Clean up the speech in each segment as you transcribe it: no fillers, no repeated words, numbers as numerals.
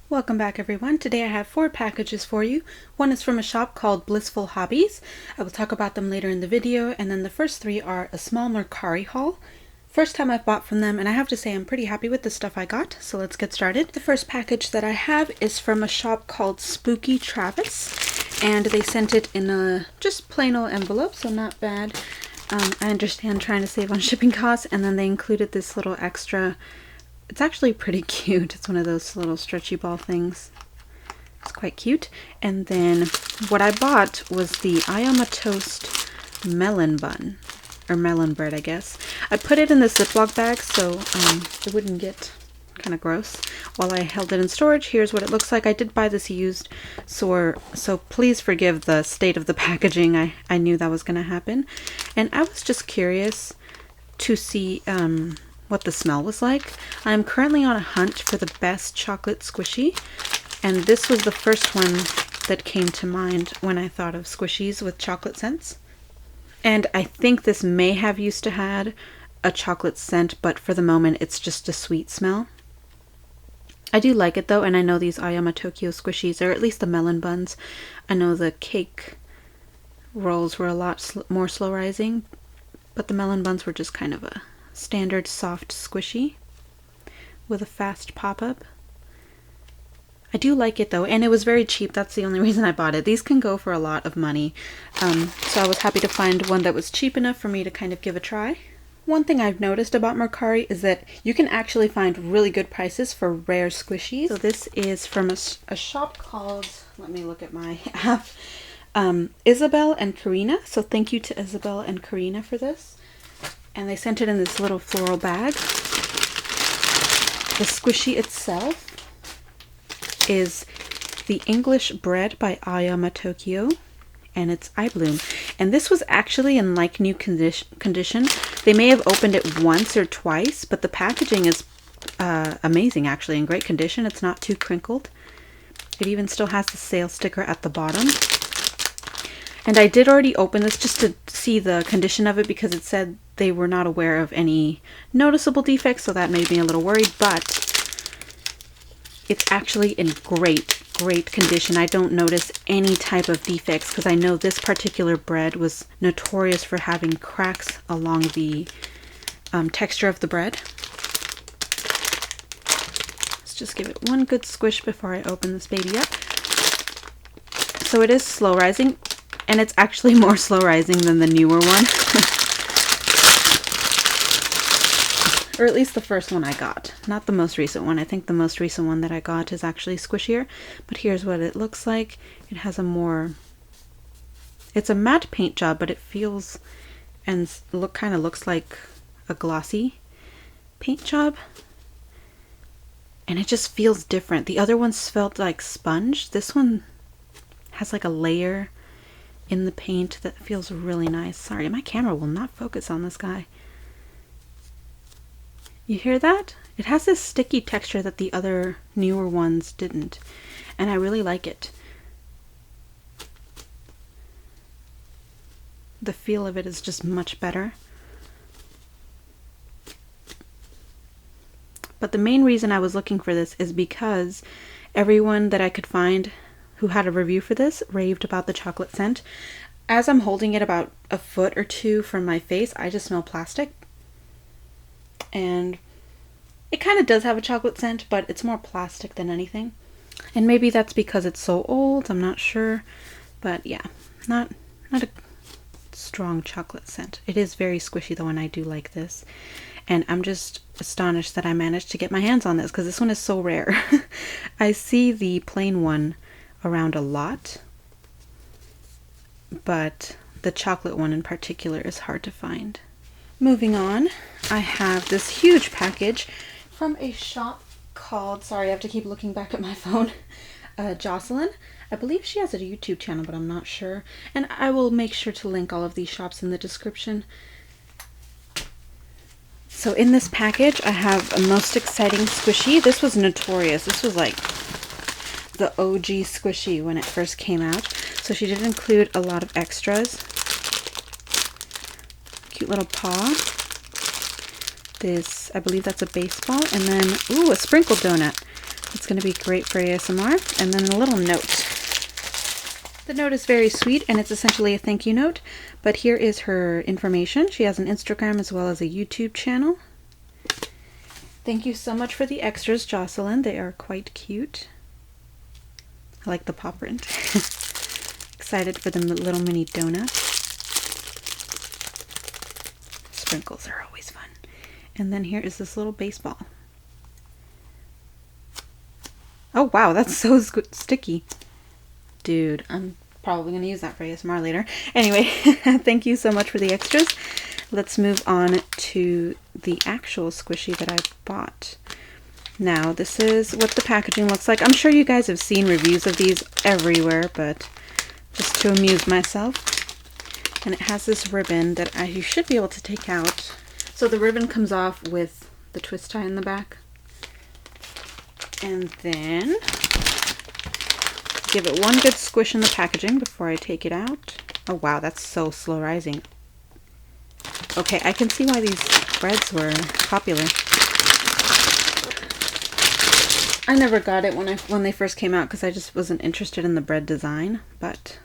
Welcome back everyone. Today I have 4 packages for you. One is from a shop called Blissful Hobbies. I will talk about them later in the video, and then the first 3 are a small Mercari haul. First time I've bought from them, and I have to say I'm pretty happy with the stuff I got, so let's get started. The first package that I have is from a shop called Spooky Travis, and they sent it in a just plain old envelope, so not bad. I understand trying to save on shipping costs, and then they included this little extra. It's actually pretty cute. It's one of those little stretchy ball things. It's quite cute. And then what I bought was the Ioma Toast melon bun, or melon bread, I guess. I put it in the Ziploc bag so it wouldn't get kind of gross while I held it in storage. Here's what it looks like. I did buy this used, so please forgive the state of the packaging. I knew that was going to happen. And I was just curious to see what the smell was like. I'm currently on a hunt for the best chocolate squishy, and this was the first one that came to mind when I thought of squishies with chocolate scents. And I think this may have used to had a chocolate scent, but for the moment it's just a sweet smell. I do like it though, and I know these Ioma Tokyo squishies, or at least the melon buns. I know the cake rolls were a lot more slow rising, but the melon buns were just kind of a standard soft squishy with a fast pop-up. I do like it though, and it was very cheap. That's the only reason I bought it. These can go for a lot of money, so I was happy to find one that was cheap enough for me to kind of give a try. One thing I've noticed about Mercari is that you can actually find really good prices for rare squishies. So this is from a shop called, let me look at my app, Isabel and Karina. So thank you to Isabel and Karina for this. And they sent it in this little floral bag. The squishy itself is the English bread by Ioma Tokyo, and it's eye bloom. And this was actually in like new condition. They may have opened it once or twice, but the packaging is amazing, actually, in great condition. It's not too crinkled. It even still has the sale sticker at the bottom. And I did already open this just to see the condition of it, because it said they were not aware of any noticeable defects, so that made me a little worried, but it's actually in great condition. I don't notice any type of defects, because I know this particular bread was notorious for having cracks along the texture of the bread. Let's just give it one good squish before I open this baby up. So it is slow rising, and it's actually more slow rising than the newer one. Or at least the first one I got, not the most recent one. I think the most recent one that I got is actually squishier, but here's what it looks like. It has a more, it's a matte paint job, but it feels and kind of looks like a glossy paint job. And it just feels different. The other ones felt like sponge. This one has like a layer in the paint that feels really nice. Sorry, my camera will not focus on this guy. You hear that? It has this sticky texture that the other newer ones didn't, and I really like it. The feel of it is just much better. But the main reason I was looking for this is because everyone that I could find who had a review for this raved about the chocolate scent. As I'm holding it about a foot or two from my face, I just smell plastic. And it kind of does have a chocolate scent, but it's more plastic than anything. And maybe that's because it's so old, I'm not sure. But yeah, not a strong chocolate scent. It is very squishy though, and I do like this. And I'm just astonished that I managed to get my hands on this, because this one is so rare. I see the plain one around a lot, but the chocolate one in particular is hard to find. Moving on, I have this huge package from a shop called, sorry, I have to keep looking back at my phone, Jocelyn. I believe she has a YouTube channel, but I'm not sure. And I will make sure to link all of these shops in the description. So in this package, I have a most exciting squishy. This was notorious. This was like the OG squishy when it first came out. So she did include a lot of extras. Cute little paw. This, I believe that's a baseball. And then, ooh, a sprinkle donut It's going to be great for ASMR. And then a little note. The note is very sweet, and it's essentially a thank you note, but here is her information. She has an Instagram as well as a YouTube channel. Thank you so much for the extras, Jocelyn. They are quite cute. I like the paw print. Excited for the little mini donut. Sprinkles are always fun. And then here is this little baseball. Oh wow, that's so sticky. Dude, I'm probably going to use that for ASMR later. Anyway, thank you so much for the extras. Let's move on to the actual squishy that I bought. Now, this is what the packaging looks like. I'm sure you guys have seen reviews of these everywhere, but just to amuse myself. And it has this ribbon that you should be able to take out. So the ribbon comes off with the twist tie in the back. And then give it one good squish in the packaging before I take it out. Oh wow, that's so slow rising. Okay, I can see why these breads were popular. I never got it when they first came out because I just wasn't interested in the bread design, but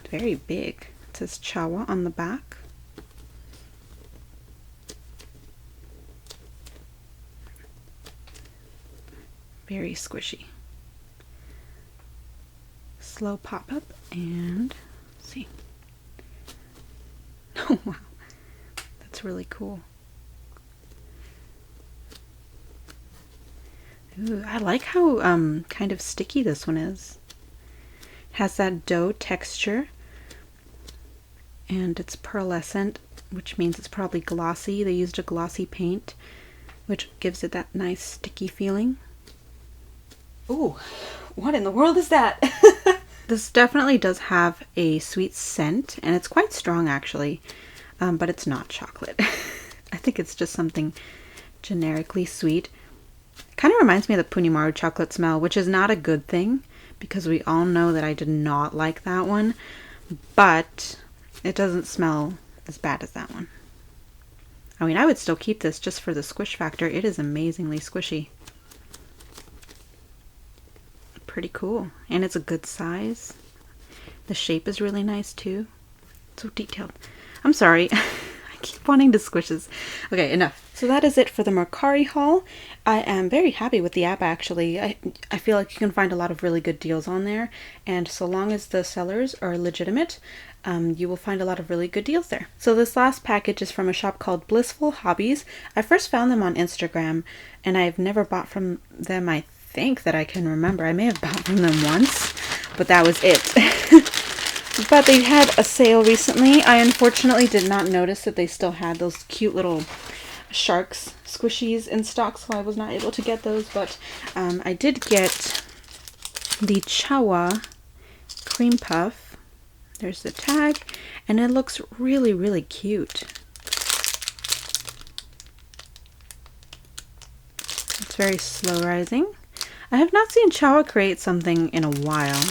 very big. It says Chawa on the back. Very squishy. Slow pop up and see. Oh wow, that's really cool. Ooh, I like how kind of sticky this one is. It has that dough texture and it's pearlescent, which means it's probably glossy. They used a glossy paint, which gives it that nice sticky feeling. Ooh, what in the world is that? This definitely does have a sweet scent, and it's quite strong actually, but it's not chocolate. I think it's just something generically sweet. Kind of reminds me of the Punimaru chocolate smell, which is not a good thing, because we all know that I did not like that one, but it doesn't smell as bad as that one. I mean, I would still keep this just for the squish factor. It is amazingly squishy. Pretty cool, and it's a good size. The shape is really nice too. So detailed. I'm sorry. I keep wanting to squish this. Okay, enough. So that is it for the Mercari haul. I am very happy with the app actually. I feel like you can find a lot of really good deals on there, and so long as the sellers are legitimate, you will find a lot of really good deals there. So this last package is from a shop called Blissful Hobbies. I first found them on Instagram, and I've never bought from them, I think, that I can remember. I may have bought from them once, but that was it. But they had a sale recently. I unfortunately did not notice that they still had those cute little sharks squishies in stock, so I was not able to get those, but I did get the Chawa cream puff. There's the tag, and it looks really, really cute. It's very slow rising. I have not seen Chawa create something in a while,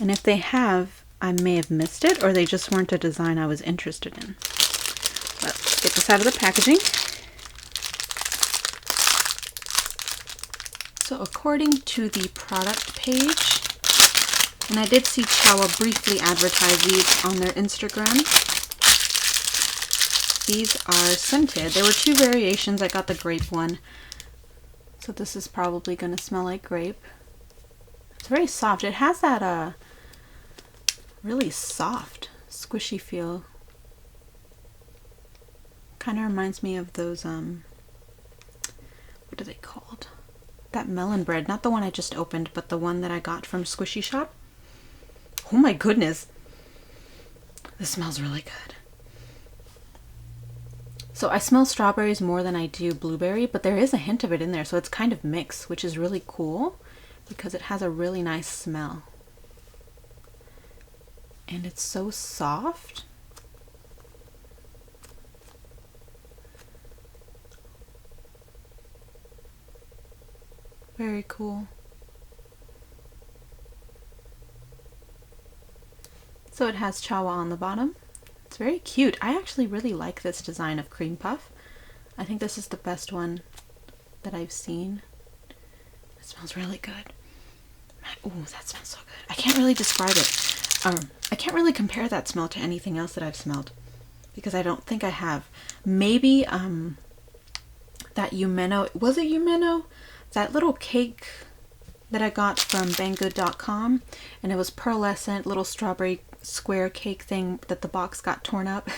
and if they have, I may have missed it, or they just weren't a design I was interested in. Let's get this out of the packaging. So according to the product page, and I did see Chawa briefly advertise these on their Instagram. These are scented. There were two variations. I got the grape one. So this is probably going to smell like grape. It's very soft. It has that really soft, squishy feel. Kind of reminds me of those, what are they called? That melon bread. Not the one I just opened, but the one that I got from Squishy Shop. Oh my goodness. This smells really good. So I smell strawberries more than I do blueberry, but there is a hint of it in there, so it's kind of mixed, which is really cool because it has a really nice smell. And it's so soft. Very cool. So it has Chawa on the bottom. It's very cute. I actually really like this design of cream puff. I think this is the best one that I've seen. It smells really good. Ooh, that smells so good. I can't really describe it. I can't really compare that smell to anything else that I've smelled, because I don't think I have. Maybe that Umeno, was it Umeno? That little cake that I got from banggood.com, and it was pearlescent, little strawberry square cake thing that the box got torn up.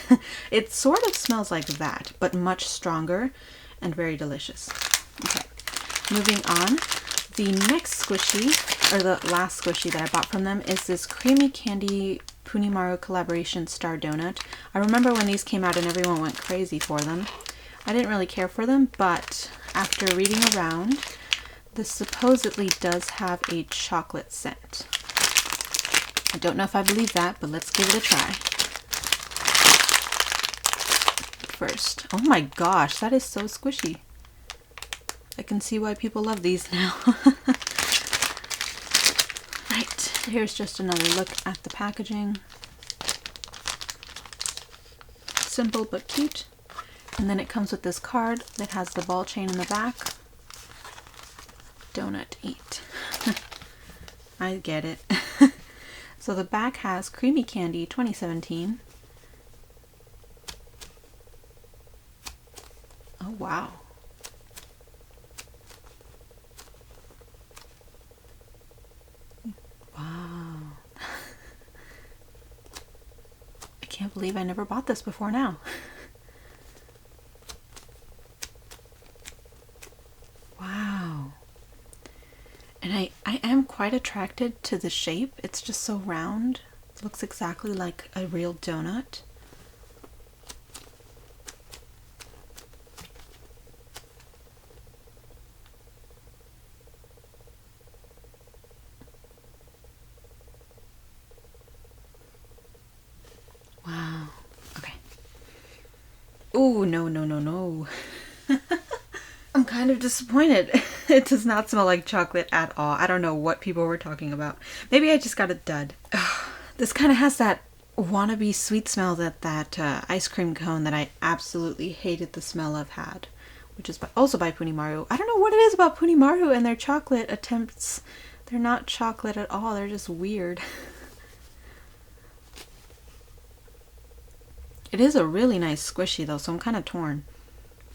It sort of smells like that, but much stronger and very delicious. Okay, moving on. The next squishy, or the last squishy that I bought from them, is this Creamy Candy Punimaru Collaboration Star Donut. I remember when these came out and everyone went crazy for them. I didn't really care for them, but after reading around, this supposedly does have a chocolate scent. I don't know if I believe that, but let's give it a try. First, oh my gosh, that is so squishy. I can see why people love these now. Right, here's just another look at the packaging. Simple but cute. And then it comes with this card that has the ball chain in the back. Donut eat. I get it. So the back has Creamy Candy 2017. Oh wow. Wow. I can't believe I never bought this before now. Wow. And I am quite attracted to the shape. It's just so round. It looks exactly like a real donut. Wow. Okay. Oh, no, no, no, no. I'm kind of disappointed. It does not smell like chocolate at all. I don't know what people were talking about. Maybe I just got a dud. This kind of has that wannabe sweet smell that ice cream cone that I absolutely hated the smell of had, which is also by Punimaru. I don't know what it is about Punimaru and their chocolate attempts. They're not chocolate at all. They're just weird. It is a really nice squishy though, so I'm kind of torn.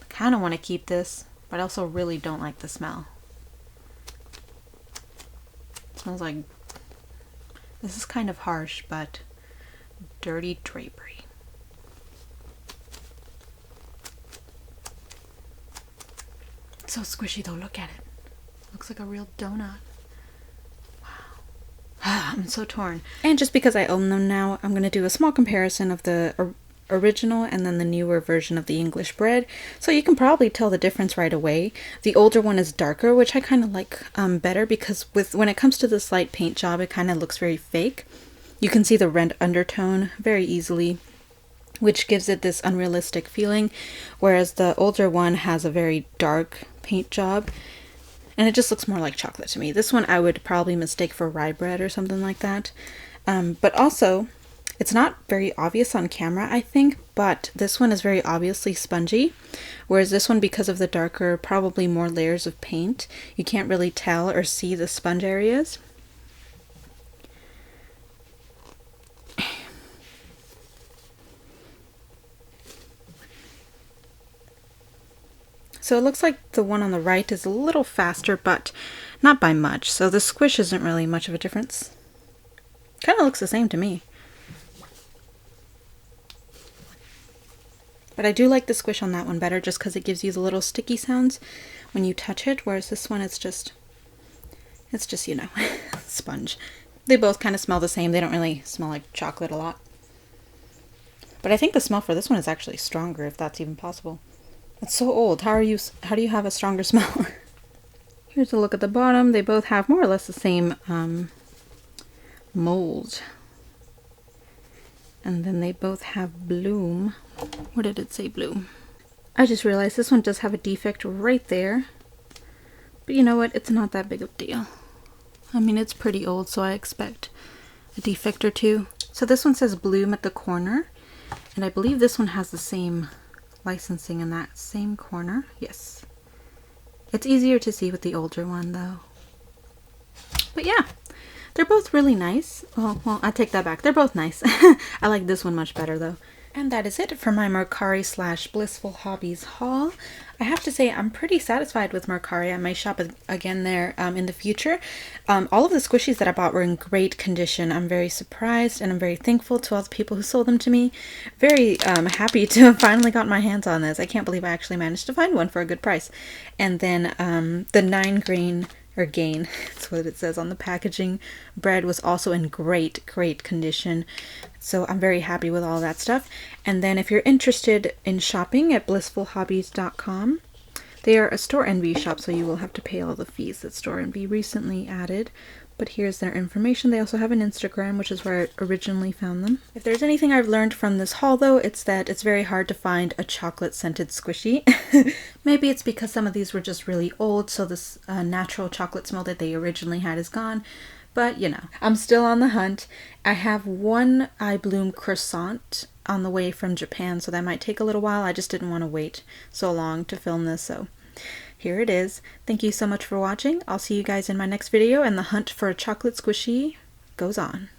I kind of want to keep this, but I also really don't like the smell. It smells like, this is kind of harsh, but dirty drapery. It's so squishy though, look at it. Looks like a real donut. Wow. I'm so torn. And just because I own them now, I'm going to do a small comparison of the original and then the newer version of the English bread, so you can probably tell the difference right away. The older one is darker, which I kind of like better, because when it comes to the slight paint job, it kind of looks very fake. You can see the red undertone very easily, which gives it this unrealistic feeling, whereas the older one has a very dark paint job and it just looks more like chocolate to me. This one I would probably mistake for rye bread or something like that, but also it's not very obvious on camera, I think, but this one is very obviously spongy, whereas this one, because of the darker, probably more layers of paint, you can't really tell or see the sponge areas. So it looks like the one on the right is a little faster, but not by much, so the squish isn't really much of a difference. Kind of looks the same to me. But I do like the squish on that one better, just because it gives you the little sticky sounds when you touch it, whereas this one, it's just, you know, sponge. They both kind of smell the same. They don't really smell like chocolate a lot. But I think the smell for this one is actually stronger, if that's even possible. It's so old. How do you have a stronger smell? Here's a look at the bottom. They both have more or less the same mold. And then they both have bloom. Where did it say bloom? I just realized this one does have a defect right there. But you know what? It's not that big of a deal. I mean, it's pretty old, so I expect a defect or two. So this one says bloom at the corner. And I believe this one has the same licensing in that same corner. Yes. It's easier to see with the older one, though. But yeah, they're both really nice. Well, I take that back. They're both nice. I like this one much better though. And that is it for my Mercari / Blissful Hobbies haul. I have to say I'm pretty satisfied with Mercari. I may shop again there in the future. All of the squishies that I bought were in great condition. I'm very surprised and I'm very thankful to all the people who sold them to me. Very happy to have finally got my hands on this. I can't believe I actually managed to find one for a good price. And then the 9 grain or gain, that's what it says on the packaging, bread was also in great condition. So I'm very happy with all that stuff. And then if you're interested in shopping at blissfulhobbies.com, they are a Store Envy shop, so you will have to pay all the fees that Store Envy recently added. But here's their information. They also have an Instagram, which is where I originally found them. If there's anything I've learned from this haul, though, it's that it's very hard to find a chocolate-scented squishy. Maybe it's because some of these were just really old, so this natural chocolate smell that they originally had is gone. But, you know, I'm still on the hunt. I have one Eye Bloom croissant on the way from Japan, so that might take a little while. I just didn't want to wait so long to film this, so here it is. Thank you so much for watching. I'll see you guys in my next video, and the hunt for a chocolate squishy goes on.